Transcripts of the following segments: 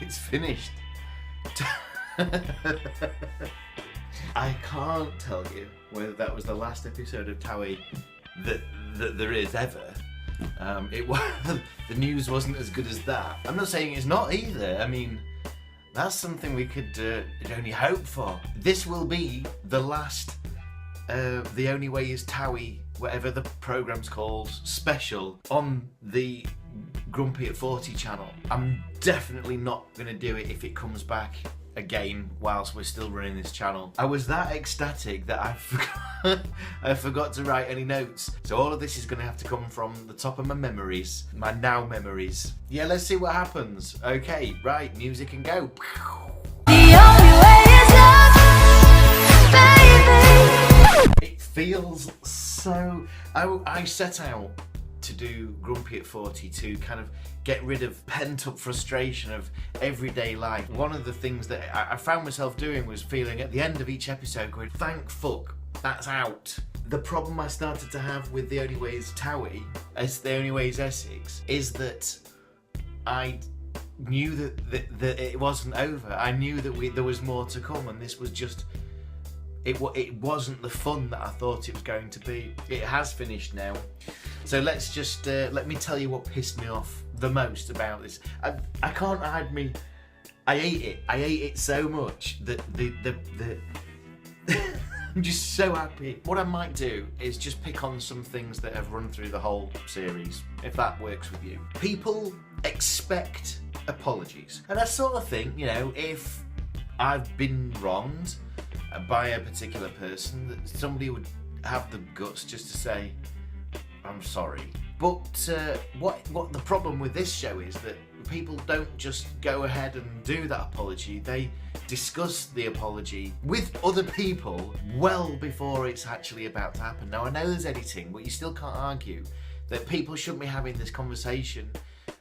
It's finished. I can't tell you whether that was the last episode of Towie that there is ever. It was, the news wasn't as good as that. I'm not saying it's not either. I mean, that's something we could only hope for. This will be the last The Only Way is Towie, whatever the programme's called, special on the Grumpy at 40 channel. I'm definitely not going to do it if it comes back again whilst we're still running this channel. I was that ecstatic that I forgot to write any notes. So all of this is going to have to come from the top of my memories, my now memories. Yeah, let's see what happens. Okay, right, music and go. The only way is love, baby. It feels so... I set out to do Grumpy at 40 to kind of get rid of pent-up frustration of everyday life. One of the things that I found myself doing was feeling at the end of each episode going, thank fuck, that's out. The problem I started to have with The Only Way is Towie, as The Only Way is Essex, is that I knew that it wasn't over. I knew that there was more to come, and this was just... It wasn't the fun that I thought it was going to be. It has finished now. So let's just, let me tell you what pissed me off the most about this. I can't hide me. I ate it. I ate it so much that I'm just so happy. What I might do is just pick on some things that have run through the whole series, if that works with you. People expect apologies. And I sort of think, you know, if I've been wronged by a particular person, that somebody would have the guts just to say, I'm sorry. But what the problem with this show is that people don't just go ahead and do that apology. They discuss the apology with other people well before it's actually about to happen. Now, I know there's editing, but you still can't argue that people shouldn't be having this conversation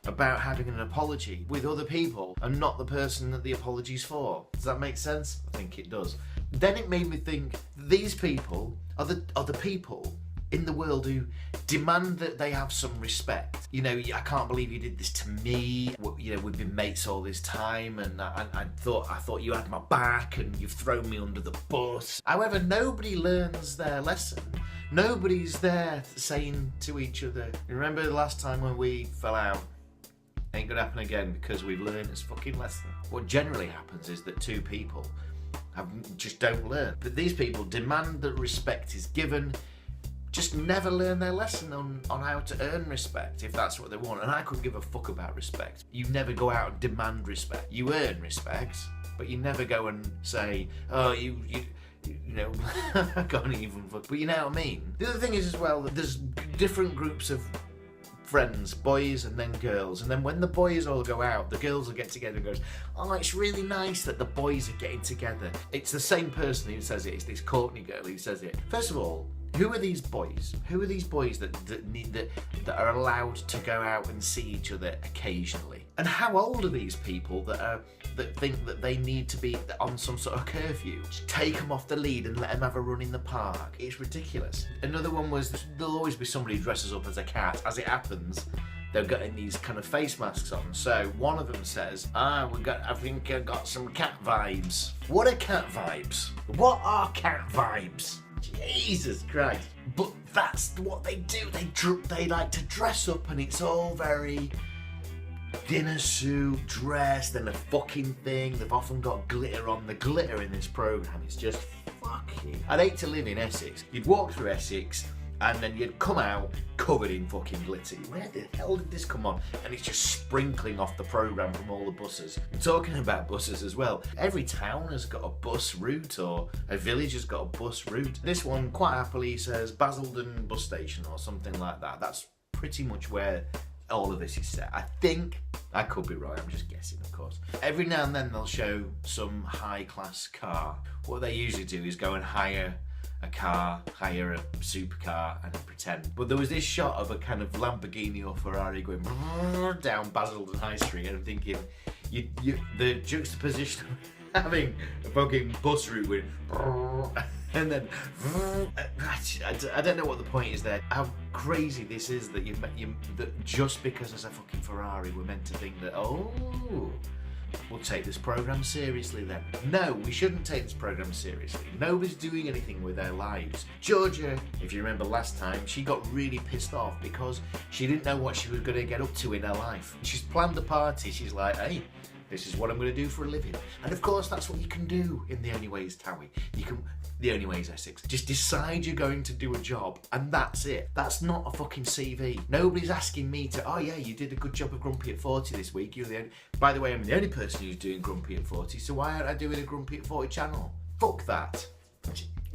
about having an apology with other people and not the person that the apology's for. Does that make sense? I think it does. Then it made me think, these people are the people in the world who demand that they have some respect. You know, I can't believe you did this to me. You know, we've been mates all this time, and I thought you had my back, and you've thrown me under the bus. However, nobody learns their lesson. Nobody's there saying to each other, remember the last time when we fell out? Ain't gonna happen again, because we've learned this fucking lesson. What generally happens is that two people just don't learn. But these people demand that respect is given, just never learn their lesson on how to earn respect, if that's what they want. And I couldn't give a fuck about respect. You never go out and demand respect. You earn respect, but you never go and say, oh, you know, I can't even fuck. But you know what I mean? The other thing is as well that there's different groups of friends, boys and then girls, and then when the boys all go out, the girls will get together and goes, oh, it's really nice that the boys are getting together. It's the same person who says it. It's this Courtney girl who says it. First of all, who are these boys? Who are these boys that are allowed to go out and see each other occasionally? And how old are these people that think that they need to be on some sort of curfew? Just take them off the lead and let them have a run in the park. It's ridiculous. Another one was, there'll always be somebody who dresses up as a cat. As it happens, they're getting these kind of face masks on. So one of them says, I think I got some cat vibes. What are cat vibes? What are cat vibes? Jesus Christ. But that's what they do. They like to dress up, and it's all very dinner suit, dressed, and a fucking thing. They've often got glitter on. The glitter in this programme is just fucking... I'd hate to live in Essex. You'd walk through Essex, and then you'd come out covered in fucking glitter. Where the hell did this come on? And it's just sprinkling off the programme from all the buses. Talking about buses as well, every town has got a bus route, or a village has got a bus route. This one quite happily says Basildon bus station or something like that. That's pretty much where all of this is set. I think, I could be right, I'm just guessing of course. Every now and then they'll show some high class car. What they usually do is go and hire a car, hire a supercar and pretend. But there was this shot of a kind of Lamborghini or Ferrari going down Basildon High Street, and I'm thinking, the juxtaposition of having a fucking bus route with and then I don't know what the point is there. How crazy this is that that just because there's a fucking Ferrari we're meant to think that, oh, we'll take this programme seriously then. No, we shouldn't take this programme seriously. Nobody's doing anything with their lives. Georgia, if you remember last time, she got really pissed off because she didn't know what she was going to get up to in her life. She's planned a party. She's like, hey, this is what I'm going to do for a living. And of course, that's what you can do in The Only Way is Towie. The Only Way is Essex. Just decide you're going to do a job, and that's it. That's not a fucking CV. Nobody's asking me to, oh yeah, you did a good job of Grumpy at 40 this week. By the way, I'm the only person who's doing Grumpy at 40, so why aren't I doing a Grumpy at 40 channel? Fuck that.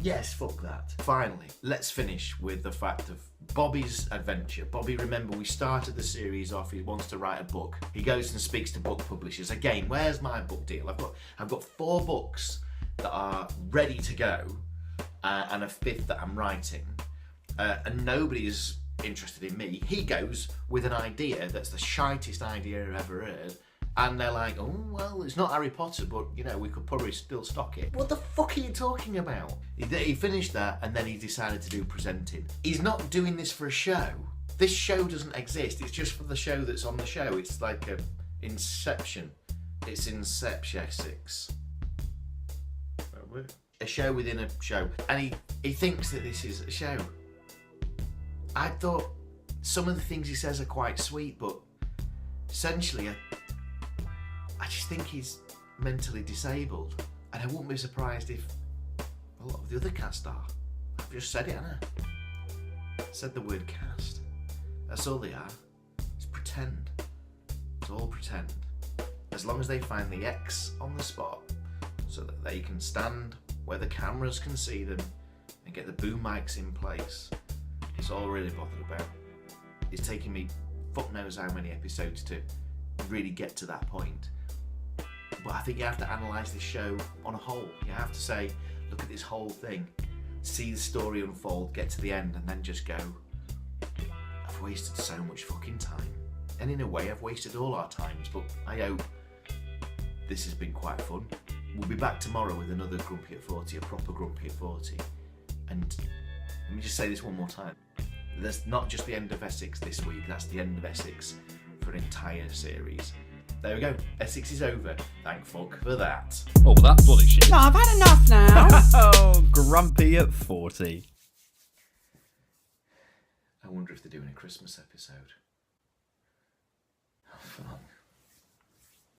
Yes, fuck that. Finally, let's finish with the fact of Bobby's adventure. Bobby, remember, we started the series off, he wants to write a book. He goes and speaks to book publishers. Again, where's my book deal? I've got 4 books that are ready to go, and a 5th that I'm writing, and nobody is interested in me. He goes with an idea that's the shitest idea I've ever heard, and they're like, oh, well, it's not Harry Potter, but, you know, we could probably still stock it. What the fuck are you talking about? He finished that, and then he decided to do presenting. He's not doing this for a show. This show doesn't exist. It's just for the show that's on the show. It's like a Inception. It's Inception 6. A show within a show. And he thinks that this is a show. I thought some of the things he says are quite sweet, but essentially I just think he's mentally disabled, and I wouldn't be surprised if a lot of the other cast are. I've just said it, haven't I? Said the word cast. That's all they are. It's pretend. It's all pretend. As long as they find the X on the spot so that they can stand where the cameras can see them and get the boom mics in place, it's all really bothered about. It's taken me fuck knows how many episodes to really get to that point. But I think you have to analyse this show on a whole. You have to say, look at this whole thing, see the story unfold, get to the end, and then just go, I've wasted so much fucking time. And in a way, I've wasted all our times, but I hope this has been quite fun. We'll be back tomorrow with another Grumpy at 40, a proper Grumpy at 40. And let me just say this one more time. That's not just the end of Essex this week, that's the end of Essex for an entire series. There we go. Essex is over. Thank fuck for that. Oh, well, that's bloody shit. No, I've had enough now. Oh, Grumpy at 40. I wonder if they're doing a Christmas episode. Oh, fun.